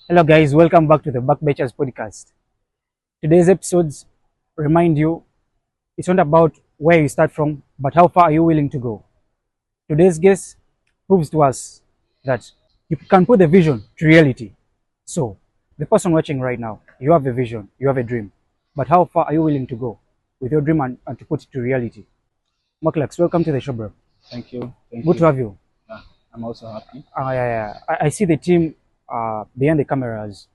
Hello guys, welcome back to the Backbenchers podcast. Today's episodes remind you it's not about where you start from, but how far are you willing to go. Today's guest proves to us that you can put the vision to reality. So, the person watching right now, you have a vision, you have a dream, but how far are you willing to go with your dream and to put it to reality? Maclux, welcome to the show, bro. Thank you. Good to have you. I'm also happy. Yeah. I see the team behind the cameras.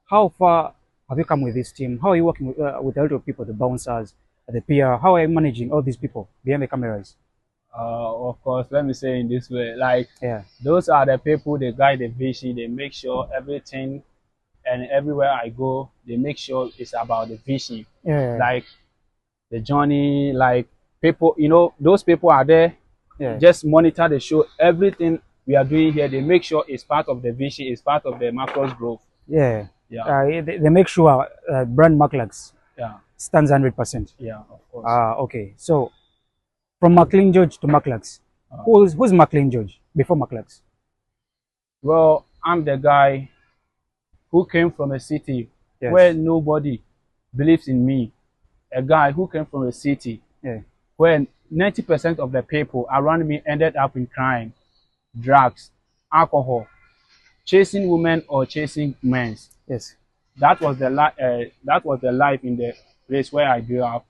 How far have you come with this team? How are you working with a lot of people, the bouncers, the PR? How are you managing all these people behind the cameras? Of course, let me say in this way, Yeah, those are the people, they guide the vision, they make sure everything and everywhere I go, they make sure it's about the vision. yeah, Like the journey, like people, those people are there, yeah, just monitor the show, everything we are doing here, they make sure it's part of the vision, it's part of the Maclux growth. yeah. Yeah, They make sure brand Maclux yeah, stands 100%. yeah, of course. Okay. So from McLean George to Maclux, who's McLean George before Maclux? Well, I'm the guy who came from a city Yes. where nobody believes in me. A guy who came from a city Yeah. where 90% of the people around me ended up in crime, drugs, alcohol, chasing women or chasing men. Yes. That was the life in the place where I grew up.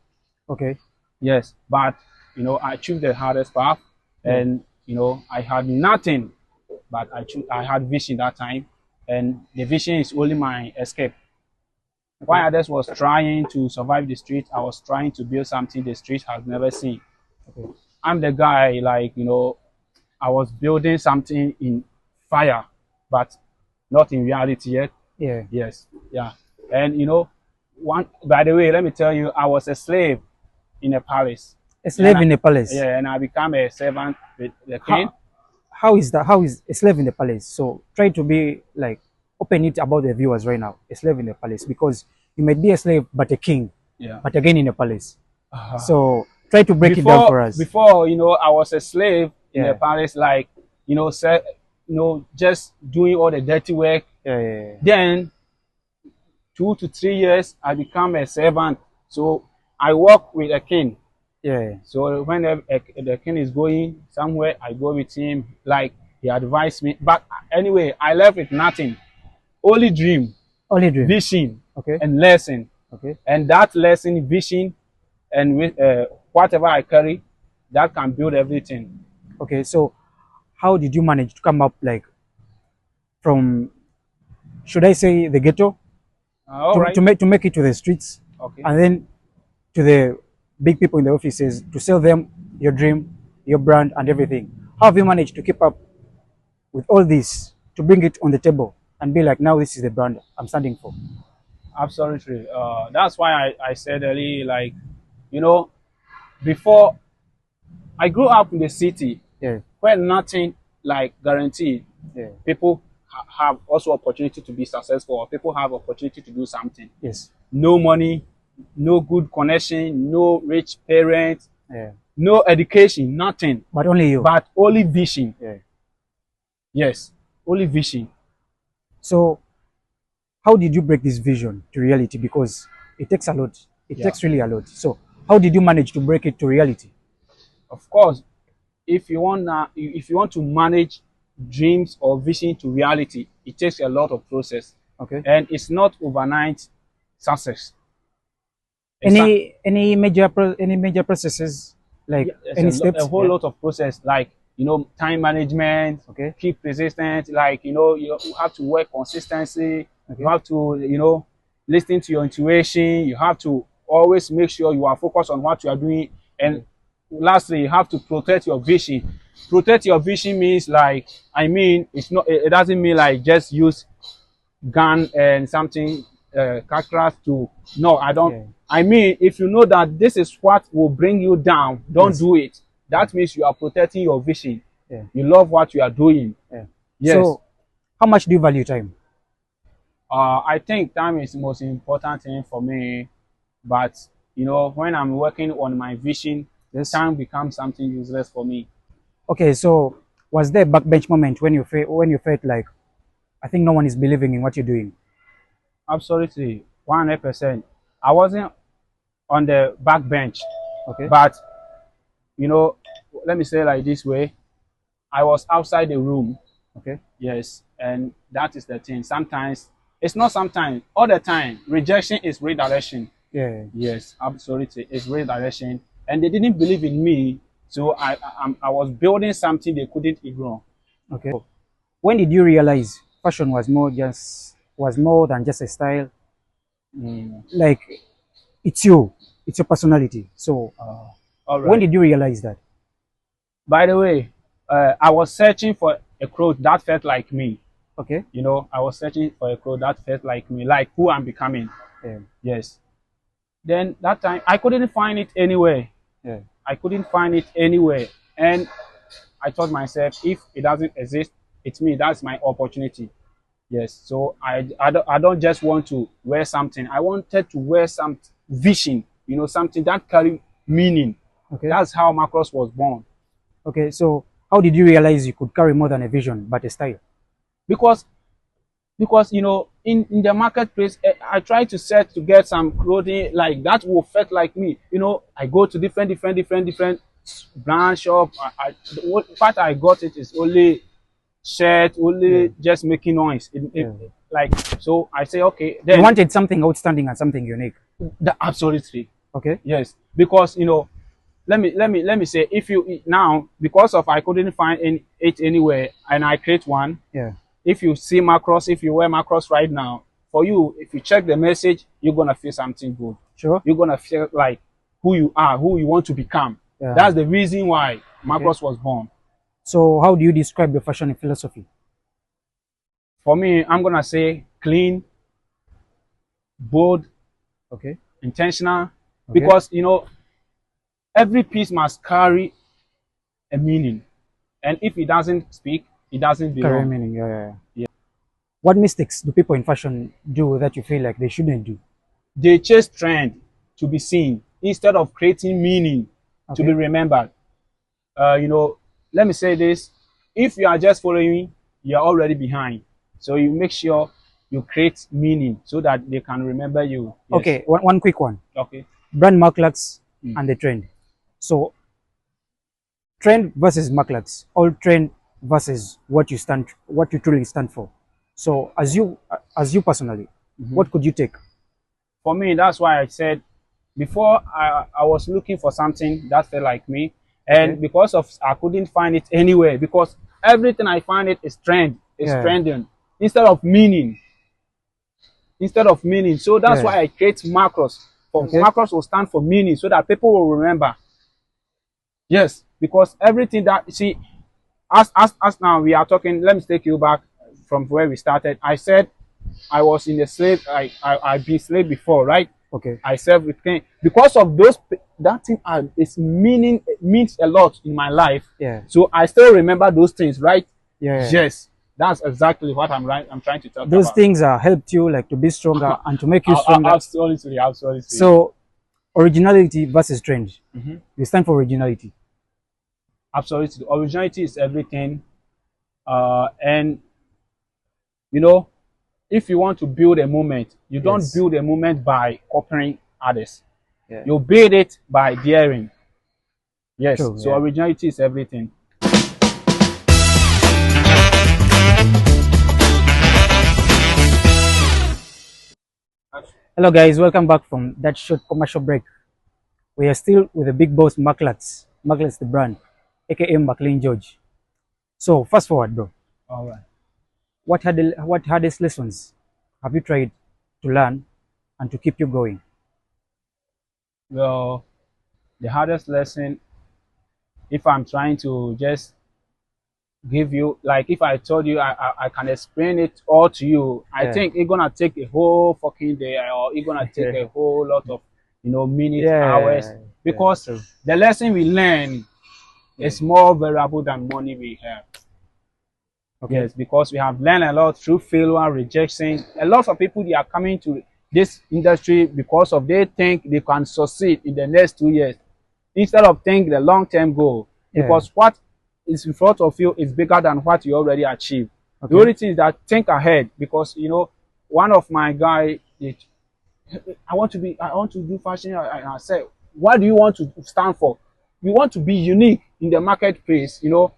Okay. Yes, but I chose the hardest path, and I had nothing, but I had vision that time, and the vision is only my escape. While others was trying to survive the street, I was trying to build something the street has never seen. Okay. I'm the guy, I was building something in fire, but not in reality yet. Yeah. Yes, yeah. And by the way, let me tell you, I was a slave in a palace. A slave in a palace. Yeah, and I became a servant with the king. How is that? How is a slave in the palace? So try to be like open it about the viewers right now. A slave in the palace, because you might be a slave but a king, Yeah. but again in a palace. So try to break it down for us. Before, I was a slave in Yeah. the palace, just doing all the dirty work. Yeah. Then 2 to 3 years, I become a servant. So I work with a king. Yeah. So when the king is going somewhere, I go with him. Like he advised me. But anyway, I left with nothing. Only dream, Only dream. vision, Okay. and lesson. Okay. And that lesson, vision, and with whatever I carry, that can build everything. Okay. So how did you manage to come up like from, should I say, the ghetto All right. to make it to the streets, Okay. and then to the big people in the offices to sell them your dream, your brand, and everything? How have you managed to keep up with all this to bring it on the table and be like, now this is the brand I'm standing for? Absolutely. That's why I said earlier, before I grew up in the city Yeah. where nothing guaranteed. Yeah. People have also opportunity to be successful, or people have opportunity to do something. Yes. No money, no good connection, no rich parents, Yeah. no education, nothing. But only you. But only vision. Yeah. Yes, only vision. So how did you break this vision to reality? Because it takes a lot. It Yeah. takes really a lot. So how did you manage to break it to reality? Of course, if you want to manage dreams or vision to reality, it takes a lot of process, Okay. and it's not overnight success. It's Any major processes, like There's any steps? a whole lot of process, time management, Okay. keep persistent, you have to work consistency. Okay. You have to listen to your intuition. You have to always make sure you are focused on what you are doing. And lastly, you have to protect your vision. Protect your vision means it doesn't mean just use gun and something crackers to, no, I don't. Yeah. I mean, if you know that this is what will bring you down, don't Yes. do it. That means you are protecting your vision. Yeah. You love what you are doing. Yeah. Yes. So how much do you value time? I think time is the most important thing for me. But when I'm working on my vision, Yes. time becomes something useless for me. Okay. So was there a backbench moment when you felt like I think no one is believing in what you're doing. Absolutely, 100%. I wasn't on the back bench, Okay. but you know, let me say it like this way: I was outside the room. Okay. Yes, and that is the thing. Sometimes it's not sometimes, all the time. Rejection is redirection. Yeah. Yes, absolutely, it's redirection, and they didn't believe in me, so I was building something they couldn't ignore. Okay. When did you realize fashion was more than just a style? Mm. Like it's you, it's your personality. So All when right. did you realize that? By the way, I was searching for a clothes that felt like me. Okay. You know, I was searching for a clothes that felt like me, like who I'm becoming. Yeah. Yes. Then that time I couldn't find it anywhere. Yeah. I couldn't find it anywhere, and I told myself, if it doesn't exist, it's me. That's my opportunity. Yes. So I don't just want to wear something. I wanted to wear some vision. You know, something that carry meaning. Okay. That's how Macross was born. Okay. So how did you realize you could carry more than a vision but a style? Because you know, in the marketplace, I try to set to get some clothing like that will fit like me. You know, I go to different brand shop. The part I got it is only shirt, only just making noise. Like, so I say, okay, then You wanted something outstanding and something unique. absolutely. Okay. Yes, because you know, let me say, if you now, because of I couldn't find it anywhere, and I create one. Yeah. If you see Macross, if you wear Macross right now, for you, if you check the message, you're gonna feel something good. Sure. You're gonna feel like who you are, who you want to become. Yeah. That's the reason why Macross was born. So how do you describe your fashion philosophy? For me, I'm gonna say clean, bold, Okay. intentional, Okay. because you know every piece must carry a meaning, and if it doesn't speak, it doesn't Carry belong. meaning. Yeah. What mistakes do people in fashion do that you feel like they shouldn't do? They chase trend to be seen instead of creating meaning to be Okay. remembered. You know, let me say this: if you are just following, you are already behind. So you make sure you create meaning so that they can remember you. Yes. Okay. One quick one. Okay. Brand Maclux and the trend. So trend versus Maclux, all trend versus what you truly stand for. So as you personally, what could you take? For me, that's why I said before I was looking for something that felt like me, and Okay. because of I couldn't find it anywhere, because everything I find it is Yeah. trending instead of meaning. So that's Yeah. why I create macros. For Okay. macros will stand for meaning so that people will remember. Yes, because everything that you see, as now we are talking, let me take you back from where we started. I said I was in the slave, I've been slave before, right? Okay. I served with King. Because of those, that thing means a lot in my life. Yeah. So I still remember those things, right? Yeah. Yes, that's exactly what I'm trying to talk Those about. things helped you like to be stronger and to make you stronger. Absolutely. So originality versus trend. Mhm. We stand for originality. Absolutely, originality is everything. And you know, if you want to build a movement, you don't Yes. build a movement by copying others. Yeah. You build it by daring. Yes. True, So yeah. originality is everything. Hello guys, welcome back from that short commercial break. We are still with the big boss Maclux. Maclux the brand, aka McLean George. So fast forward, bro. All right. What hardest lessons have you tried to learn and to keep you going? Well, the hardest lesson, if I'm trying to just give you, like if I told you I can explain it all to you, I Yeah. think it's gonna take a whole fucking day, or it's gonna take a whole lot of, you know, minutes, hours, because true. the lesson we learn is more valuable than money we have. Okay. Yes, because we have learned a lot through failure, rejection. A lot of people, they are coming to this industry because of they think they can succeed in the next 2 years instead of thinking the long-term goal. Yeah. Because what is in front of you is bigger than what you already achieved. The only thing is that think ahead, because you know, one of my guy, I want to do fashion. I said, what do you want to stand for? You want to be unique in the marketplace. You know,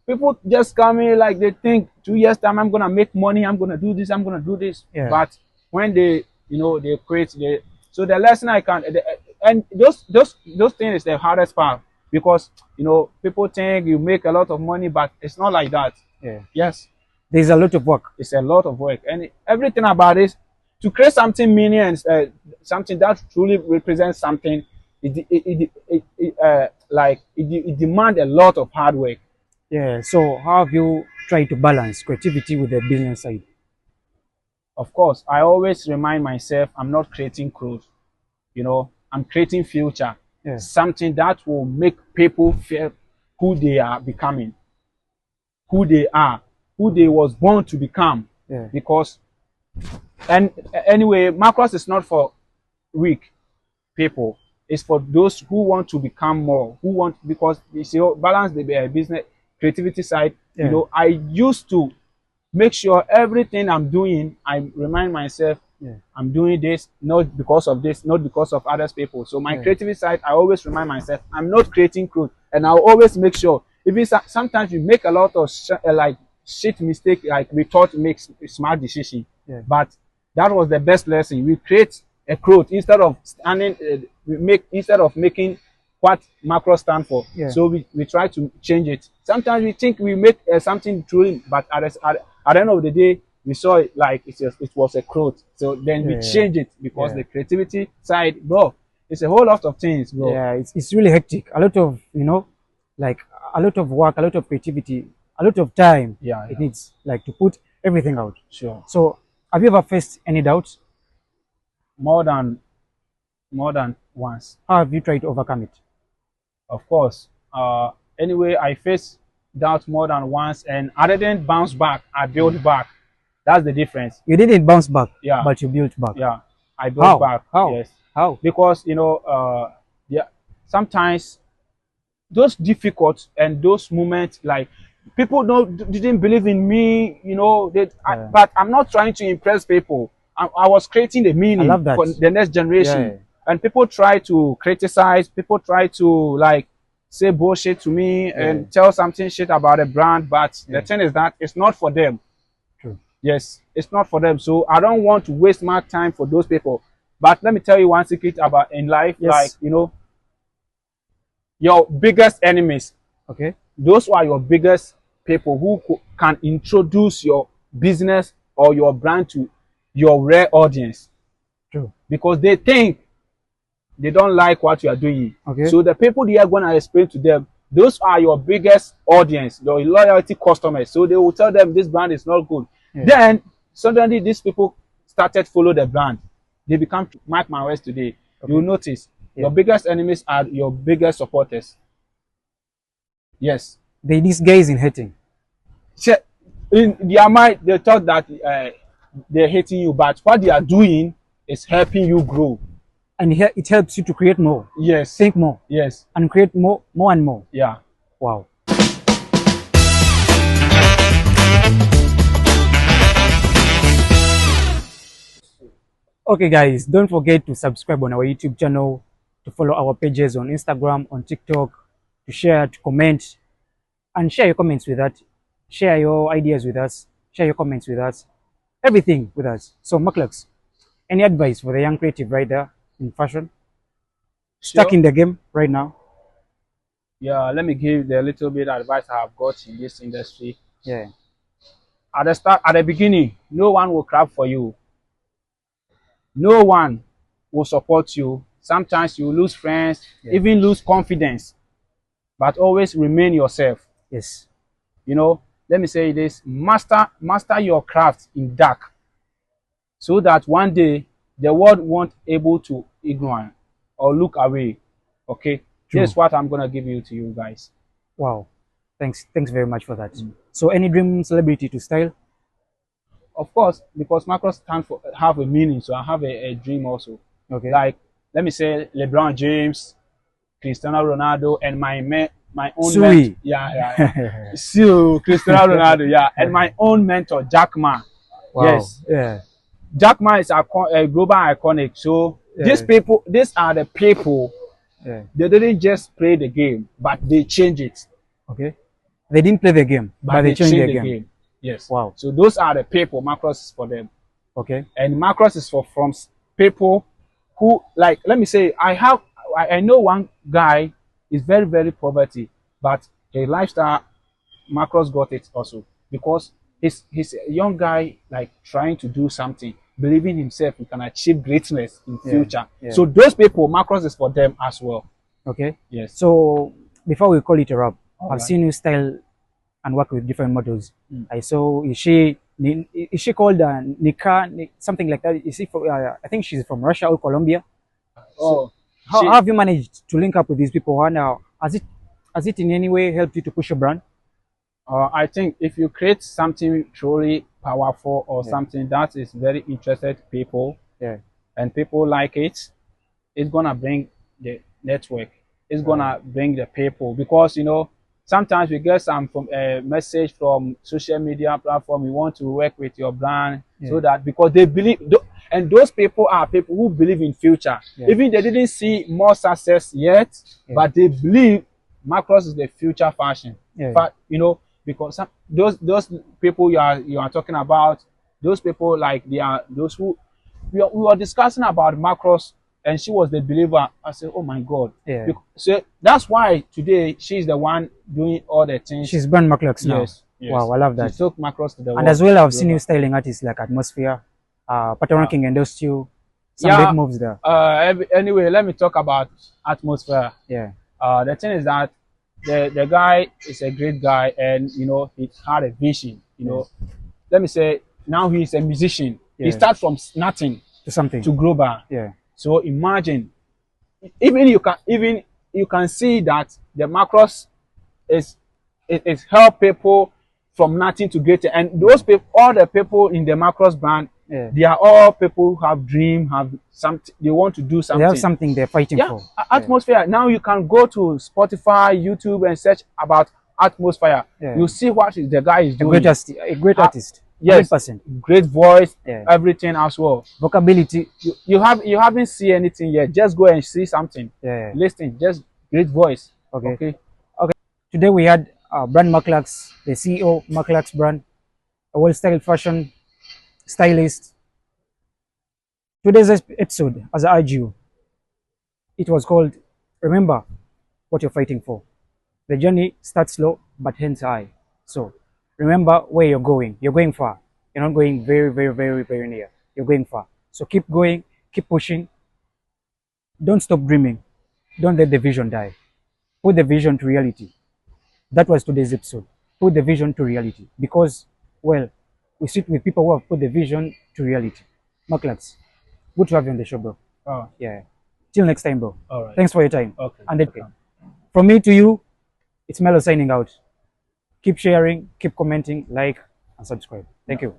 people just come in like they think 2 years time I'm gonna make money. I'm gonna do this. I'm gonna do this. Yeah. But when they, you know, they create so the lesson I can, and those things is the hardest part, because you know people think you make a lot of money, but it's not like that. Yeah. Yes, There's a lot of work. it's a lot of work, and everything about it to create something meaning and something that truly represents something. It demands a lot of hard work. Yeah. So how have you tried to balance creativity with the business side? Of course, I always remind myself I'm not creating clothes. You know, I'm creating future. Yeah. Something that will make people feel who they are becoming, who they are, who they was born to become. Yeah. Because, and anyway, Maclux is not for weak people. It's for those who want to become more, who want, because you see, balance the business creativity side. Yeah. You know, I used to make sure everything I'm doing, I remind myself, Yeah. I'm doing this not because of this, not because of others people. So my Yeah. creativity side, I always remind myself, I'm not creating clothes, and I'll always make sure. Even sometimes we make a lot of like shit mistake, like we thought makes smart decision, Yeah. but that was the best lesson. We create a cloth instead of standing, instead of making what macro stand for. Yeah. So we try to change it. Sometimes we think we make something truly, but at the end of the day, we saw it like it was a cloth. So then we Yeah. change it, because Yeah. the creativity side, bro, it's a whole lot of things, bro. Yeah. It's really hectic. A lot of, you know, like a lot of work, a lot of creativity, a lot of time. Yeah, It yeah. needs like to put everything out. Sure. So have you ever faced any doubts? More than once. How have you tried to overcome it? Of course. Anyway, I faced doubt more than once, and I didn't bounce back. I built back. That's the difference. You didn't bounce back, Yeah. but you built back. Yeah, I built How? back. How? Yes, How? because you know, yeah, sometimes those difficult and those moments, like people didn't believe in me. You know, Yeah. but I'm not trying to impress people. I was creating the meaning I love that. for the next generation. Yeah. And people try to criticize, people try to like say bullshit to me and tell something shit about a brand, but the thing is that it's not for them. True. Yes, it's not for them. So I don't want to waste my time for those people. But let me tell you one secret about in life, Yes. like, you know, your biggest enemies, Okay. those who are your biggest people who can introduce your business or your brand to your rare audience, True. because they think they don't like what you are doing. Okay. So the people they are going to explain to them, those are your biggest audience, your loyalty customers. So they will tell them this brand is not good. Yeah. Then suddenly these people started follow the brand. They become, mark my words today. Okay. You will notice Yeah. your biggest enemies are your biggest supporters. Yes. They disguise in hating. In their mind, they thought that they're hating you, but what they are doing is helping you grow. And it helps you to create more, Yes. think more, Yes. and create more and more. Yeah. Wow. Okay, guys, don't forget to subscribe on our YouTube channel, to follow our pages on Instagram, on TikTok, to share, to comment, and share your comments with us. Share your ideas with us. Share your comments with us. Everything with us. So, Maclux, any advice for the young creative right there in fashion? Stuck Sure. in the game right now? Yeah, let me give the little bit of advice I have got in this industry. Yeah. At the beginning, no one will clap for you. No one will support you. Sometimes you lose friends, even lose confidence, but always remain yourself. Yes. You know, let me say this: master your craft in dark, so that one day the world won't able to ignore or look away. Okay, True. here's what I'm gonna give you to you guys. Wow. Thanks very much for that. So, any dream celebrity to style? Of course, because Maclux stand for have a meaning, so I have a dream also. Okay. Like, let me say LeBron James, Cristiano Ronaldo, and my own Sui. mentor. Yeah. Still Cristiano Ronaldo, yeah. And my own mentor, Jack Ma. Wow. Yes. Yeah. Jack Ma is a global iconic. So these people, these are the people, they didn't just play the game, but they change it. Okay. They didn't play the game, but they changed the game. Yes. Wow. So those are the people. Maclux is for them. Okay. And Maclux is for from people who, like, let me say, I know one guy is very, very poverty, but his lifestyle, Maclux got it also, because he's a young guy, like, trying to do something, believing himself he can achieve greatness in future. So those people, Maclux is for them as well. Okay. Yes. So before we call it a wrap, I've right. seen you style and work with different models. I saw, is she called Nika, something like that? Is she from, I think she's from Russia or Colombia. Oh, how have you managed to link up with these people? And has it in any way helped you to push your brand? I think if you create something truly powerful or something that is very interested people, and people like it, it's gonna bring the network. It's gonna bring the people, because you know, sometimes we get some from a message from social media platform. We want to work with your brand, so that, because they believe, and those people are people who believe in future. Even they didn't see more success yet, but they believe Maclux is the future fashion. But you know, because those people you are talking about, those people, like, they are those who we were discussing about Maclux, and she was the believer. I said, oh my God. So that's why today she's the one doing all the things. She's brand Maclux now. Yes. Wow, I love that. She took Maclux to the world. And as well, I've seen you styling artists like Atmosphere, Pattern King endorsed you. Some big moves there. Anyway, let me talk about Atmosphere. The thing is that the guy is a great guy, and you know, he had a vision. You know, let me say, now he's a musician. He starts from nothing to something, to global. So imagine, even you can see that the Maclux is help people from nothing to greater. And those people, all the people in the Maclux brand, they are all people who have dream, have something, they want to do something. They have something they're fighting for. Atmosphere. Now you can go to Spotify, YouTube, and search about Atmosphere. You see what the guy is doing. A great artist. Yes, 100%. Great voice, everything as well. Vocability. You haven't seen anything yet. Just go and see something. Listen, just great voice. Okay. Today we had brand Maclux, the CEO Maclux brand, a well-styled fashion stylist. Today's episode, as I urge you, it was called "Remember What You're Fighting For." The journey starts slow, but ends high. So remember where you're going. You're going far. You're not going very, very, very, very near. You're going far. So keep going, keep pushing. Don't stop dreaming. Don't let the vision die. Put the vision to reality. That was today's episode. Put the vision to reality. Because, well, we sit with people who have put the vision to reality. Maclux, good to have you on the show, bro. Till next time, bro. All right. Thanks for your time. And from me to you, it's Melo signing out. Keep sharing, keep commenting, like, and subscribe. Thank you.